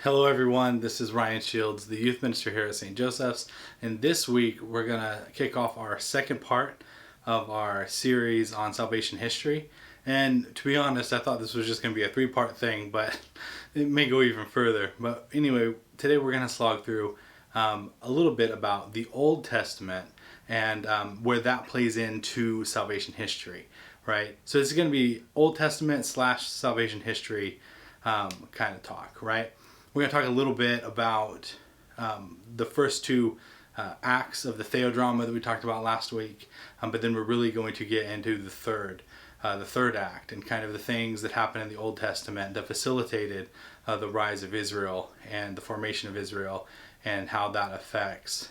Hello everyone, this is Ryan Shields, the youth minister here at St. Joseph's, and this week we're going to kick off our second part of our series on salvation history. And to be honest, I thought this was just going to be a 3-part thing, but it may go even further. But anyway, today we're going to slog through a little bit about the Old Testament and where that plays into salvation history, right? So this is going to be Old Testament / salvation history kind of talk, right? We're going to talk a little bit about the first two acts of the theodrama that we talked about last week, but then we're really going to get into the third act and kind of the things that happened in the Old Testament that facilitated the rise of Israel and the formation of Israel and how that affects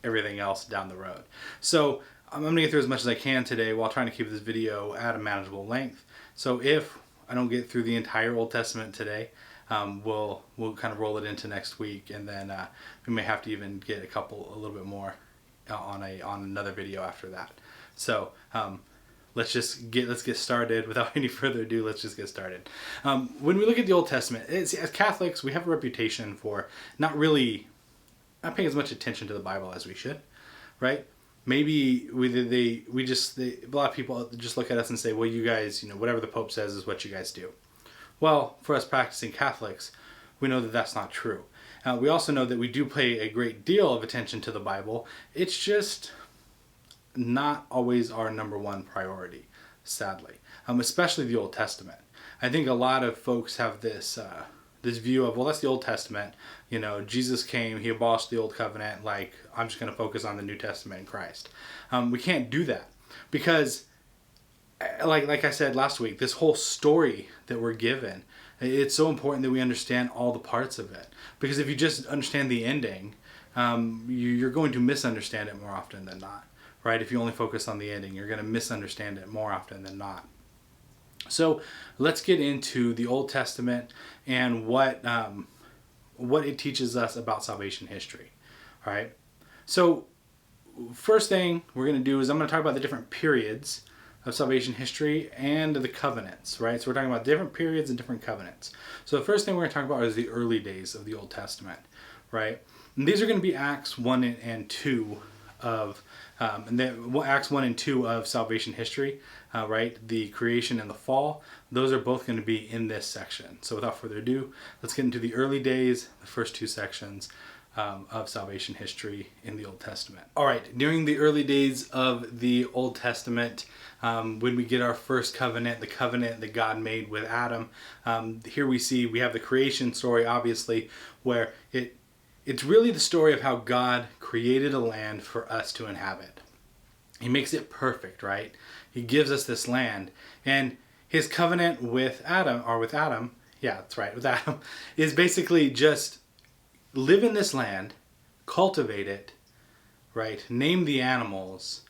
everything else down the road. So I'm going to get through as much as I can today while trying to keep this video at a manageable length. So if I don't get through the entire Old Testament today, we'll kind of roll it into next week, and then we may have to even get a little bit more on another video after that. So let's get started. Without any further ado, let's just get started. When we look at the Old Testament, as Catholics, we have a reputation for not paying as much attention to the Bible as we should, right? Maybe a lot of people just look at us and say, well, you guys, whatever the Pope says is what you guys do. Well, for us practicing Catholics, we know that that's not true. We also know that we do pay a great deal of attention to the Bible. It's just not always our number one priority, sadly, especially the Old Testament. I think a lot of folks have this view of, well, that's the Old Testament. Jesus came, he abolished the Old Covenant, I'm just going to focus on the New Testament and Christ. We can't do that because like I said last week, this whole story that we're given, it's so important that we understand all the parts of it. Because if you just understand the ending, you're going to misunderstand it more often than not, right? If you only focus on the ending, you're going to misunderstand it more often than not. So let's get into the Old Testament and what it teaches us about salvation history, all right? So first thing we're going to do is I'm going to talk about the different periods of salvation history and the covenants, right? So we're talking about different periods and different covenants. So the first thing we're going to talk about is the early days of the Old Testament, right? And these are going to be Acts 1 and 2 of Acts 1 and 2 of salvation history, right? The creation and the fall. Those are both going to be in this section. So without further ado, let's get into the early days, the first two sections of salvation history in the Old Testament. All right, during the early days of the Old Testament, when we get our first covenant, the covenant that God made with Adam, here we have the creation story, obviously, where it's really the story of how God created a land for us to inhabit. He makes it perfect, right? He gives us this land, and his covenant with Adam, is basically just live in this land, cultivate it, right? Name the animals,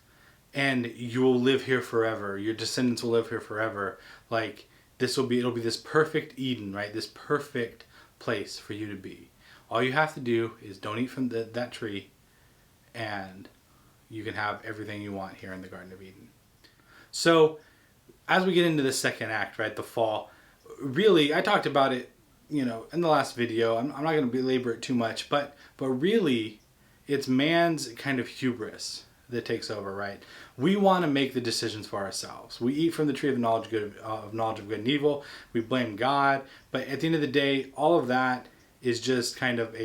and you will live here forever. Your descendants will live here forever. It'll be this perfect Eden, right? This perfect place for you to be. All you have to do is don't eat from that tree, and you can have everything you want here in the Garden of Eden. So as we get into the second act, right, the fall, really, I talked about it, in the last video. I'm not going to belabor it too much, but really, it's man's kind of hubris that takes over, right? We want to make the decisions for ourselves. We eat from the tree of knowledge of good and evil. We blame God, but at the end of the day, all of that is just kind of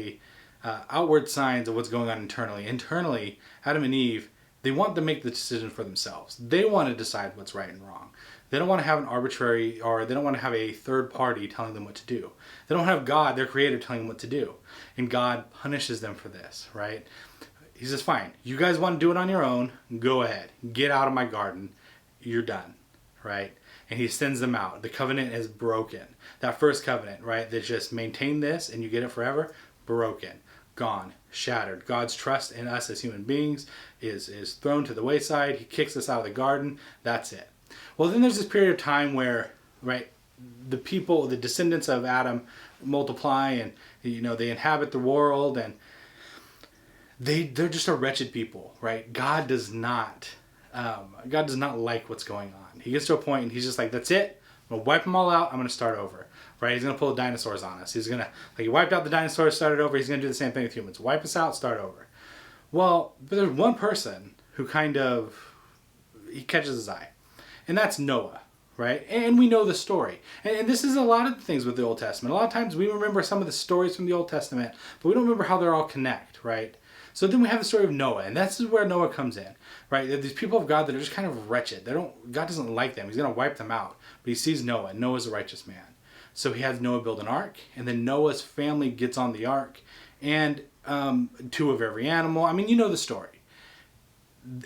outward signs of what's going on internally. Internally, Adam and Eve, they want to make the decision for themselves. They want to decide what's right and wrong. They don't want to have they don't want to have a third party telling them what to do. They don't have God, their creator, telling them what to do. And God punishes them for this, right? He says, fine, you guys want to do it on your own, go ahead. Get out of my garden. You're done, right? And he sends them out. The covenant is broken. That first covenant, right, that just maintain this and you get it forever, broken, gone, shattered. God's trust in us as human beings is thrown to the wayside. He kicks us out of the garden. That's it. Well, then there's this period of time where, right, the people, the descendants of Adam multiply and, they inhabit the world, and they're just a wretched people, right? God does not like what's going on. He gets to a point and he's just like, that's it. I'm going to wipe them all out. I'm going to start over. Right? He's going to pull the dinosaurs on us. He's going to, like he wiped out the dinosaurs, started over. He's going to do the same thing with humans. Wipe us out, start over. Well, but there's one person who he catches his eye. And that's Noah. Right? And we know the story. And this is a lot of things with the Old Testament. A lot of times we remember some of the stories from the Old Testament, but we don't remember how they're all connect, right? So then we have the story of Noah, and that's where Noah comes in, right? These people of God that are just kind of wretched. God doesn't like them. He's going to wipe them out. But he sees Noah, and Noah's a righteous man. So he has Noah build an ark, and then Noah's family gets on the ark, and 2 of every animal. I mean, you know the story.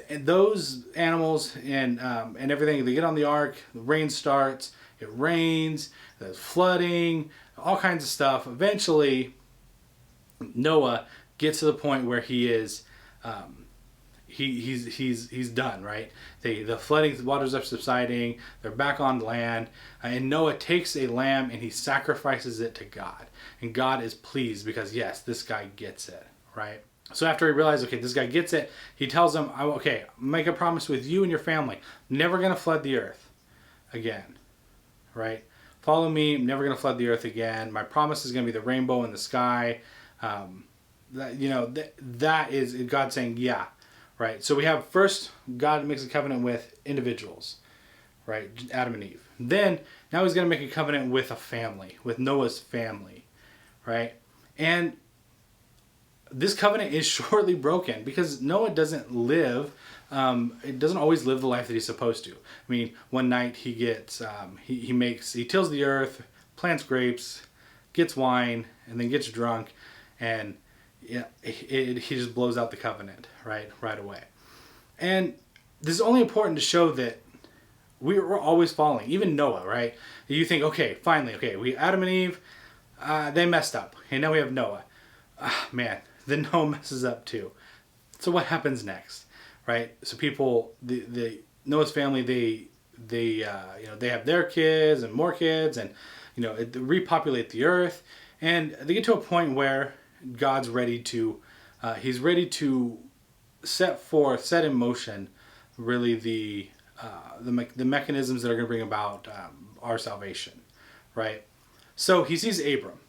Those animals and everything, they get on the ark, the rain starts, it rains, there's flooding, all kinds of stuff. Eventually, Noah gets to the point where he is, he's done, right? The flooding, the waters are subsiding, they're back on land, and Noah takes a lamb and he sacrifices it to God. And God is pleased because, yes, this guy gets it, right? So after he realizes, okay, this guy gets it, he tells him, okay, make a promise with you and your family. Never going to flood the earth again, right? Follow me, I'm never going to flood the earth again. My promise is going to be the rainbow in the sky. That is God saying, yeah, right? So we have first, God makes a covenant with individuals, right? Adam and Eve. Then, now he's going to make a covenant with a family, with Noah's family, right? And this covenant is shortly broken because Noah doesn't live, it doesn't always live the life that he's supposed to. I mean, one night he gets, he tills the earth, plants grapes, gets wine, and then gets drunk, and he just blows out the covenant, right away. And this is only important to show that we're always falling, even Noah, right? You think, okay, finally, we Adam and Eve, they messed up, and now we have Noah. Man, then Noah messes up too. So what happens next, right? So people, the Noah's family, they have their kids and more kids, and repopulate the earth, and they get to a point where God's ready to, he's ready to set in motion, really the mechanisms that are going to bring about our salvation, right? So he sees Abram,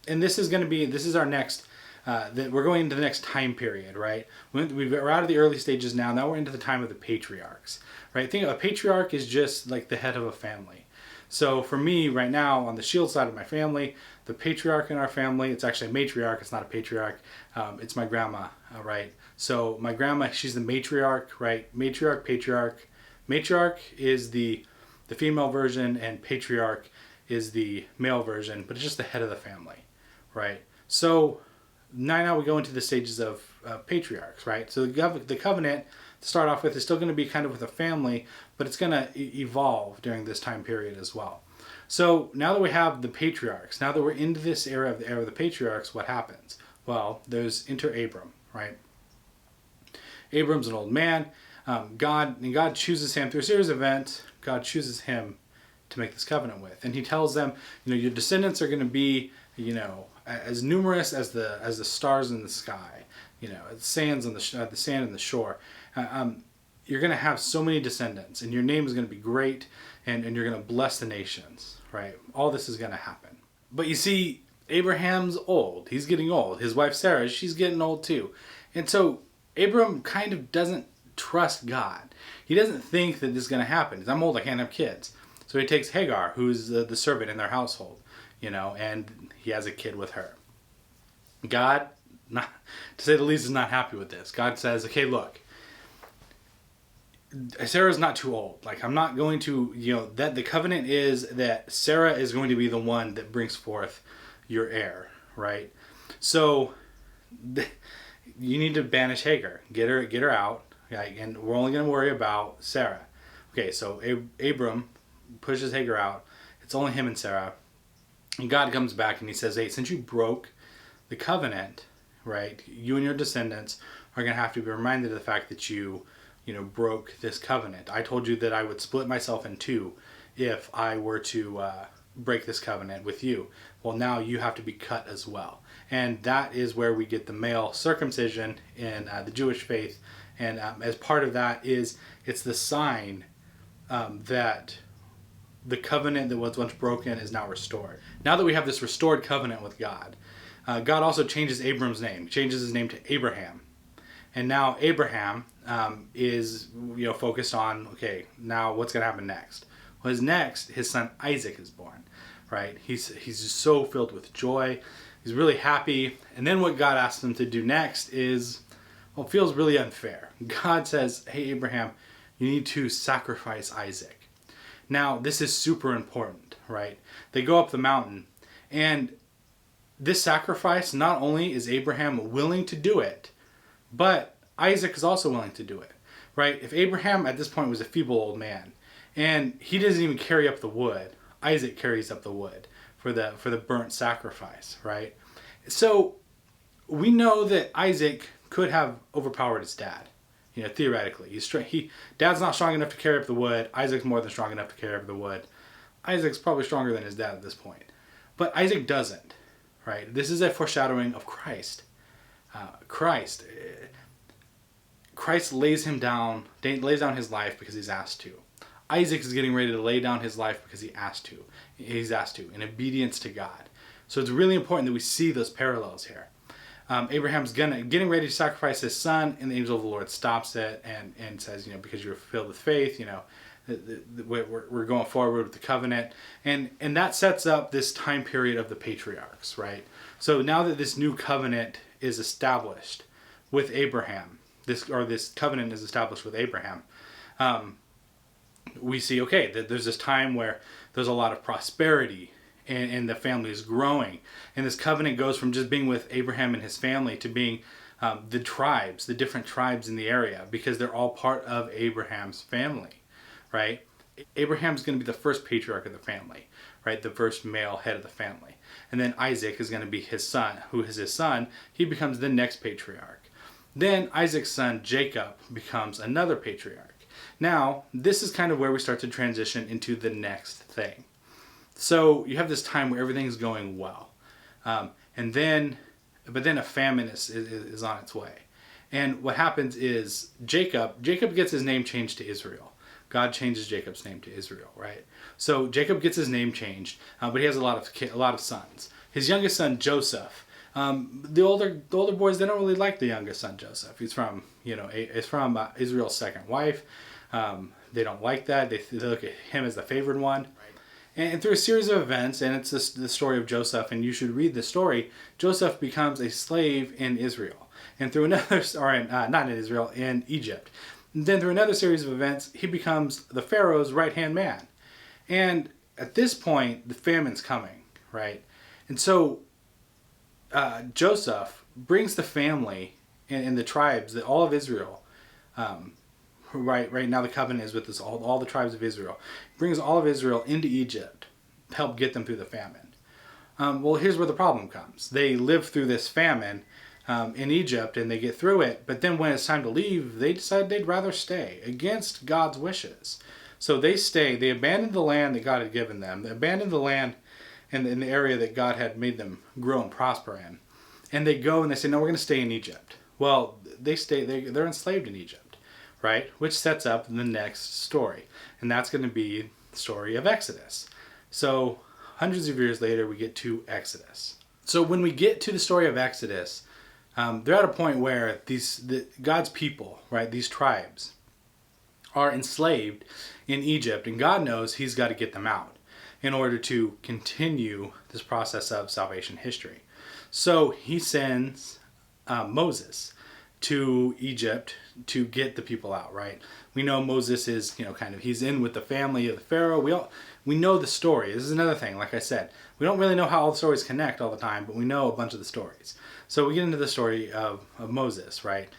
and this is our next. That we're going into the next time period, right? We're out of the early stages now. Now we're into the time of the patriarchs, right? Think of a patriarch is just like the head of a family. So for me right now, on the Shield side of my family, the patriarch in our family, it's actually a matriarch. It's not a patriarch. It's my grandma, right? So my grandma, she's the matriarch, right? Matriarch, patriarch. Matriarch is the female version, and patriarch is the male version, but it's just the head of the family, right? So now we go into the stages of patriarchs, right? So the covenant, to start off with, is still going to be kind of with a family, but it's going to evolve during this time period as well. So now that we have the patriarchs, now that we're into this era of the patriarchs, what happens? Well, enter Abram, right? Abram's an old man. God chooses him through a series of events. God chooses him to make this covenant with, and he tells them, your descendants are going to be, as numerous as the stars in the sky, sands on the sand on the shore. You're going to have so many descendants, and your name is going to be great, and you're going to bless the nations, right? All this is going to happen. But you see, Abraham's old. He's getting old. His wife Sarah, she's getting old too. And so Abram kind of doesn't trust God. He doesn't think that this is going to happen. I'm old, I can't have kids. So he takes Hagar, who's the servant in their household, and he has a kid with her. God, not to say the least, is not happy with this. God says, okay, look, Sarah's not too old. Like, I'm not going to, that the covenant is that Sarah is going to be the one that brings forth your heir, right? So you need to banish Hagar, get her out, right? And we're only going to worry about Sarah. Okay, so Abram pushes Hagar out. It's only him and Sarah. And God comes back and he says, hey, since you broke the covenant, right, you and your descendants are going to have to be reminded of the fact that you broke this covenant. I told you that I would split myself in two if I were to break this covenant with you. Well, now you have to be cut as well. And that is where we get the male circumcision in the Jewish faith. And as part of that it's the sign that the covenant that was once broken is now restored. Now that we have this restored covenant with God, God also changes Abram's name, changes his name to Abraham. And now Abraham is focused on, okay, now what's going to happen next? Well, his son Isaac is born, right? He's just so filled with joy. He's really happy. And then what God asks him to do next is, well, it feels really unfair. God says, hey, Abraham, you need to sacrifice Isaac. Now, this is super important, right? They go up the mountain, and this sacrifice, not only is Abraham willing to do it, but Isaac is also willing to do it, right? If Abraham at this point was a feeble old man, and he doesn't even carry up the wood, Isaac carries up the wood for the burnt sacrifice, right? So we know that Isaac could have overpowered his dad, theoretically. Dad's not strong enough to carry up the wood. Isaac's more than strong enough to carry up the wood. Isaac's probably stronger than his dad at this point, but Isaac doesn't, right? This is a foreshadowing of Christ. Christ lays down his life because he's asked to. Isaac is getting ready to lay down his life because he's asked to, in obedience to God. So it's really important that we see those parallels here. Abraham's getting ready to sacrifice his son, and the angel of the Lord stops it and says, because you're filled with faith, we're going forward with the covenant, and that sets up this time period of the patriarchs, right? So now that this new covenant is established with Abraham, this covenant is established with Abraham, we see, okay, that there's this time where there's a lot of prosperity and the family is growing. And this covenant goes from just being with Abraham and his family to being the different tribes in the area, because they're all part of Abraham's family, right? Abraham's going to be the first patriarch of the family, right? The first male head of the family. And then Isaac is going to be his son. Who is his son? He becomes the next patriarch. Then Isaac's son Jacob becomes another patriarch. Now, this is kind of where we start to transition into the next thing. So you have this time where everything's going well. But then a famine is on its way. And what happens is Jacob gets his name changed to Israel. God changes Jacob's name to Israel, right? So Jacob gets his name changed, but he has a lot of sons. His youngest son Joseph. The older boys, they don't really like the youngest son Joseph. He's from Israel's second wife. They don't like that. They look at him as the favored one. Right. And through a series of events, and it's the story of Joseph, and you should read the story, Joseph becomes a slave in Israel. And through not in Israel, in Egypt. And then through another series of events, he becomes the Pharaoh's right-hand man. And at this point, the famine's coming, right? And so Joseph brings the family and the tribes, all of Israel, right now the covenant is with all the tribes of Israel. He brings all of Israel into Egypt to help get them through the famine. Well, here's where the problem comes. They live through this famine in Egypt, and they get through it, but then when it's time to leave, they decide they'd rather stay against God's wishes. So they abandon the land that God had given them. They abandon the land in the area that God had made them grow and prosper in. And they go and they say, no, we're going to stay in Egypt. Well, they're enslaved in Egypt, right? Which sets up the next story. And that's going to be the story of Exodus. So hundreds of years later, we get to Exodus. So when we get to the story of Exodus, they're at a point where God's people, right, these tribes, are enslaved in Egypt. And God knows he's got to get them out in order to continue this process of salvation history. So he sends Moses to Egypt to get the people out, right? We know Moses is, he's in with the family of the Pharaoh. We know the story. This is another thing, like I said. We don't really know how all the stories connect all the time, but we know a bunch of the stories. So we get into the story of Moses, right?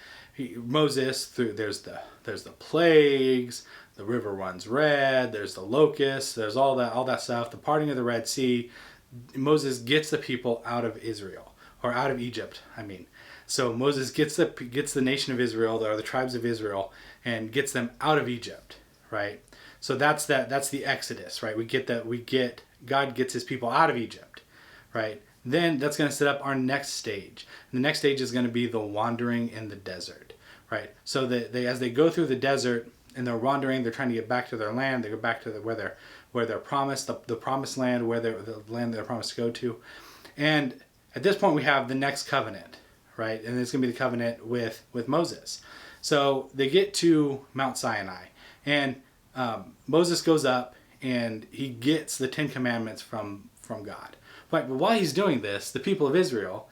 Moses, there's the plagues, the river runs red, there's the locusts, there's all that stuff, the parting of the Red Sea. Moses gets the people out of Israel, or out of Egypt, I mean. So Moses gets the nation of Israel, or the tribes of Israel, and gets them out of Egypt, right? So that's the Exodus, right? God gets his people out of Egypt, right? Then that's going to set up our next stage. And the next stage is going to be the wandering in the desert, right? So as they go through the desert and they're wandering, they're trying to get back to their land. They go back to where where they're promised, the promised land, where the land they're promised to go to. And at this point we have the next covenant, right? And it's going to be the covenant with Moses. So they get to Mount Sinai, and Moses goes up and he gets the 10 Commandments from God. But while he's doing this, the people of Israel,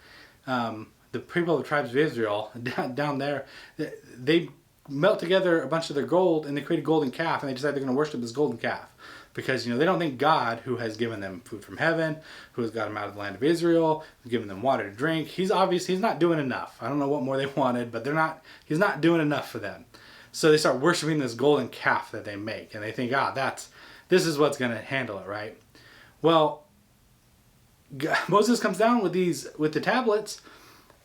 the people of the tribes of Israel down there, they melt together a bunch of their gold and they create a golden calf, and they decide they're going to worship this golden calf. Because, they don't think God, who has given them food from heaven, who has got them out of the land of Israel, who's given them water to drink, he's not doing enough. I don't know what more they wanted, but he's not doing enough for them. So they start worshiping this golden calf that they make, and they think, this is what's going to handle it, right? Well, Moses comes down with the tablets,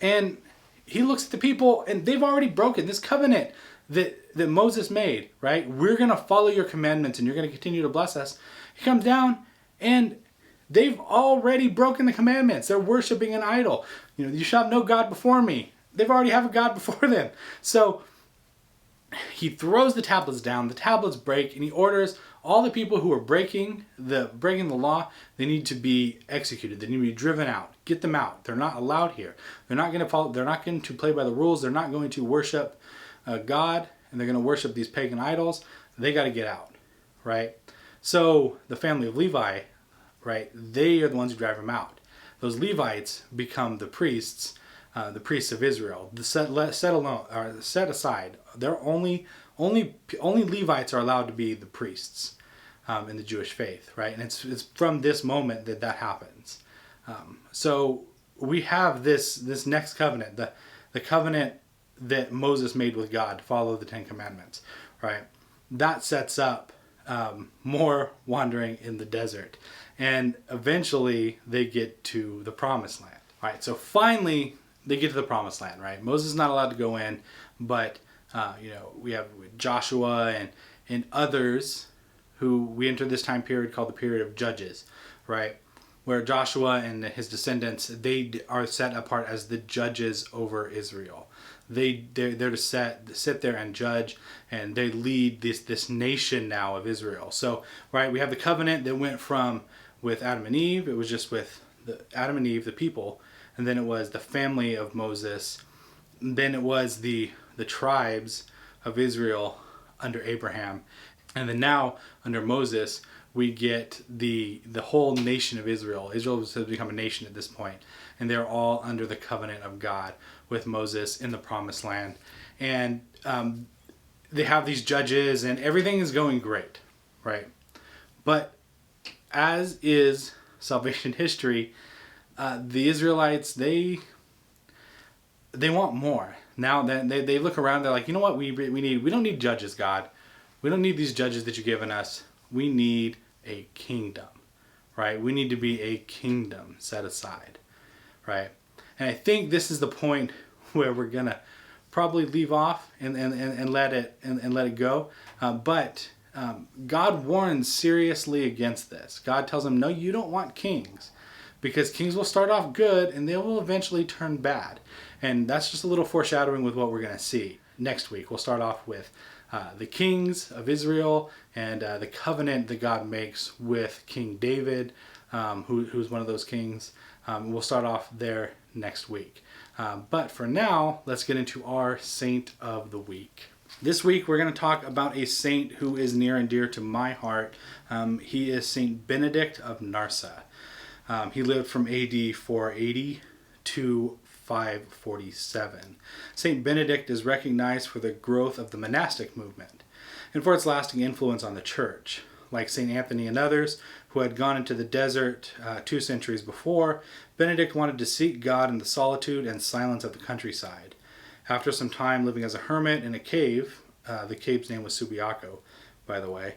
and he looks at the people, and they've already broken this covenant that Moses made, right? We're going to follow your commandments and you're going to continue to bless us. He comes down and they've already broken the commandments. They're worshiping an idol. You shall have no God before me. They've already have a God before them. So he throws the tablets down, the tablets break, and he orders all the people who are breaking the law, they need to be executed. They need to be driven out. Get them out. They're not allowed here. They're not going to play by the rules. They're not going to worship God, and they're going to worship these pagan idols. They got to get out, right? So the family of Levi, right, they are the ones who drive them out. Those Levites become the priests of Israel. Set aside. They're only Levites are allowed to be the priests in the Jewish faith, right? And it's from this moment that happens. So we have this next covenant, the covenant that Moses made with God to follow the 10 Commandments, right? That sets up more wandering in the desert. And eventually they get to the promised land. All right, so finally they get to the promised land, right? Moses is not allowed to go in, but we have Joshua and others who we enter this time period called the period of Judges, right? Where Joshua and his descendants, they are set apart as the judges over Israel. They're to sit there and judge, and they lead this nation now of Israel. So, right, we have the covenant that went from with Adam and Eve. It was just with Adam and Eve, the people, and then it was the family of Moses. And then it was the tribes of Israel under Abraham, and then now under Moses we get the whole nation of Israel. Israel has become a nation at this point, and they're all under the covenant of God with Moses in the promised land. And they have these judges and everything is going great, right? But as is salvation history, the Israelites, they want more. Now they look around, they're like, you know what, we don't need judges, God. We don't need these judges that you've given us. We need a kingdom, right? We need to be a kingdom set aside, right? And I think this is the point where we're gonna probably leave off and let it go. But God warns seriously against this. God tells him, no, you don't want kings, because kings will start off good and they will eventually turn bad. And that's just a little foreshadowing with what we're gonna see next week. We'll start off with the kings of Israel and the covenant that God makes with King David, who's one of those kings. We'll start off there next week. But for now, let's get into our Saint of the Week. This week, we're going to talk about a saint who is near and dear to my heart. He is Saint Benedict of Nursia. He lived from AD 480 to 547. Saint Benedict is recognized for the growth of the monastic movement and for its lasting influence on the church. Like Saint Anthony and others who had gone into the desert 2 centuries before, Benedict wanted to seek God in the solitude and silence of the countryside. After some time living as a hermit in a cave, the cave's name was Subiaco, by the way.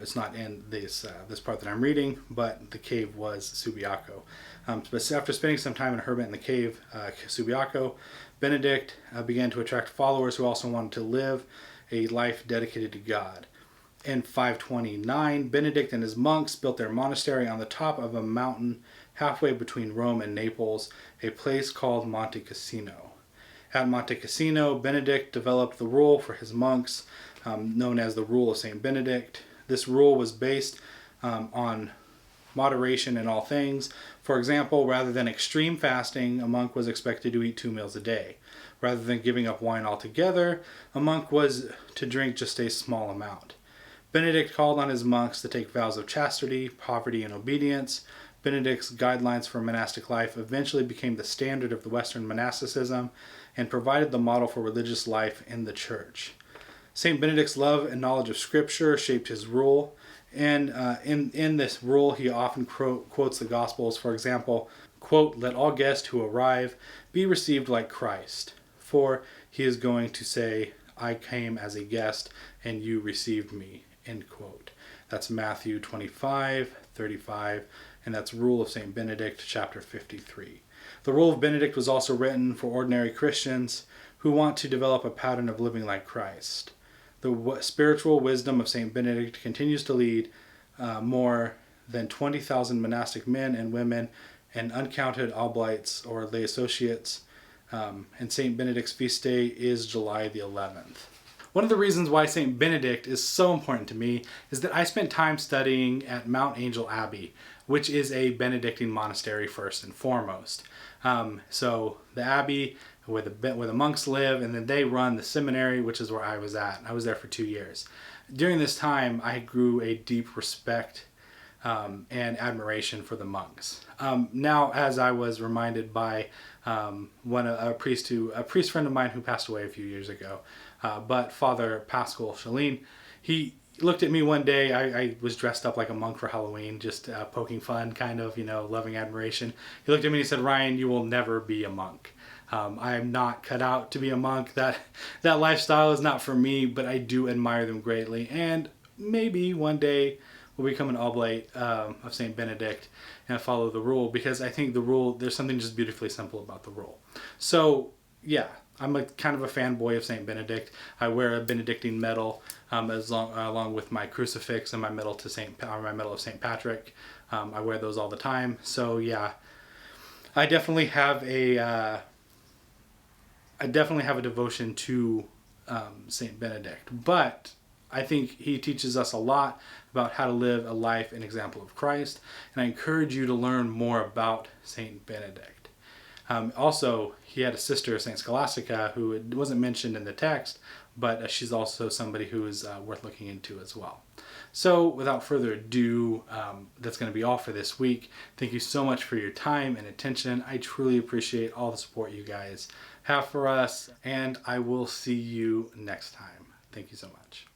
It's not in this part that I'm reading, but the cave was Subiaco. But after spending some time in a hermit in the cave, Subiaco, Benedict began to attract followers who also wanted to live a life dedicated to God. In 529, Benedict and his monks built their monastery on the top of a mountain halfway between Rome and Naples, a place called Monte Cassino. At Monte Cassino, Benedict developed the rule for his monks, known as the Rule of St. Benedict. This rule was based on moderation in all things. For example, rather than extreme fasting, a monk was expected to eat 2 meals a day. Rather than giving up wine altogether, a monk was to drink just a small amount. Benedict called on his monks to take vows of chastity, poverty, and obedience. Benedict's guidelines for monastic life eventually became the standard of the Western monasticism and provided the model for religious life in the church. St. Benedict's love and knowledge of Scripture shaped his rule, and in this rule he often quotes the Gospels. For example, quote, "Let all guests who arrive be received like Christ, for he is going to say, I came as a guest and you received me," end quote. That's Matthew 25:35, and that's Rule of St. Benedict, chapter 53. The Rule of Benedict was also written for ordinary Christians who want to develop a pattern of living like Christ. The spiritual wisdom of St. Benedict continues to lead more than 20,000 monastic men and women and uncounted oblates or lay associates. And St. Benedict's feast day is July the 11th. One of the reasons why St. Benedict is so important to me is that I spent time studying at Mount Angel Abbey, which is a Benedictine monastery first and foremost. So the abbey where the monks live, and then they run the seminary, which is where I was at. I was there for 2 years. During this time, I grew a deep respect and admiration for the monks. Now, as I was reminded by a priest friend of mine who passed away a few years ago, but Father Pascal Chalin, he looked at me one day. I was dressed up like a monk for Halloween, just poking fun, kind of, loving admiration. He looked at me and he said, "Ryan, you will never be a monk. I am not cut out to be a monk. That lifestyle is not for me, but I do admire them greatly. And maybe one day will become an oblate of St. Benedict and follow the rule, because I think the rule, there's something just beautifully simple about the rule." So yeah, I'm kind of a fanboy of St. Benedict. I wear a Benedictine medal along with my crucifix and my medal of St. Patrick. I wear those all the time. So yeah, I definitely have a devotion to St. Benedict, but I think he teaches us a lot about how to live a life an example of Christ, and I encourage you to learn more about St. Benedict. Also, he had a sister, St. Scholastica, who wasn't mentioned in the text, but she's also somebody who is worth looking into as well. So without further ado, that's going to be all for this week. Thank you so much for your time and attention. I truly appreciate all the support you guys have for us, and I will see you next time. Thank you so much.